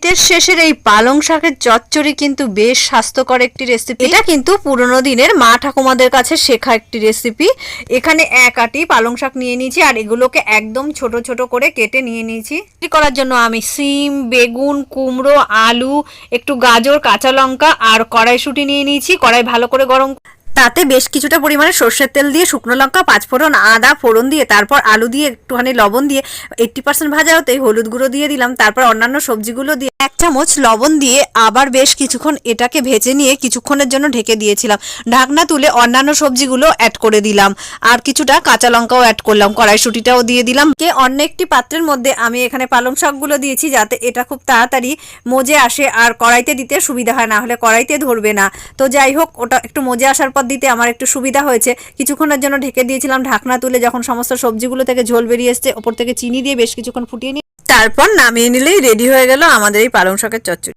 শীতের শেষের এই পালং শাকের চচ্চড়ি কিন্তু বেশ স্বাস্থ্যকর একটি রেসিপি। এটা কিন্তু পুরোনো দিনের মা ঠাকুমাদের কাছে শেখা একটি রেসিপি। এখানে এক আটি পালং শাক নিয়ে নিয়েছি আর এগুলোকে একদম ছোট ছোট করে কেটে নিয়ে নিয়েছি। করার জন্য আমি সিম, বেগুন, কুমড়ো, আলু, একটু গাজর, কাঁচা লঙ্কা আর কড়াইশুঁটি নিয়ে নিয়েছি। কড়াই ভালো করে গরম, তাতে বেশ কিছুটা পরিমাণে সর্ষের তেল দিয়ে, শুকনো লঙ্কা, পাঁচফোড়ন, আদা ফোড়ন দিয়ে, তারপর আলু দিয়ে একটুখানি লবণ দিয়ে 80% ভাজা হতেই হলুদ গুঁড়ো দিয়ে দিলাম। তারপর অন্যান্য সবজিগুলো দিয়ে 1 চামচ লবণ দিয়ে আবার বেশ কিছুক্ষণ এটাকে ভেজে নিয়ে কিছুক্ষণের জন্য ঢেকে দিয়েছিলাম। ঢাকনা তুলে অন্যান্য সবজিগুলো অ্যাড করে দিলাম আর কিছুটা কাঁচা লঙ্কাও অ্যাড করলাম, কড়াইশুঁটিটাও দিয়ে দিলাম। অন্য একটি পাত্রের মধ্যে আমি এখানে পালং শাকগুলো দিয়েছি যাতে এটা খুব তাড়াতাড়ি মজে আসে আর কড়াইতে দিতে সুবিধা হয়, না হলে কড়াইতে ধরবে না। তো যাই হোক, ওটা একটু মজে আসার পর দিতে আমার একটু সুবিধা হয়েছে। কিছুক্ষণের জন্য ঢেকে দিয়েছিলাম। ঢাকনা তুলে যখন সমস্ত সবজিগুলো থেকে ঝোল বেরিয়ে এসছে, ওপর থেকে চিনি দিয়ে বেশ কিছুক্ষণ ফুটিয়ে নিয়ে তারপর নামিয়ে নিলেই রেডি হয়ে গেল আমাদের এই পালং শাকের চচ্চড়ি।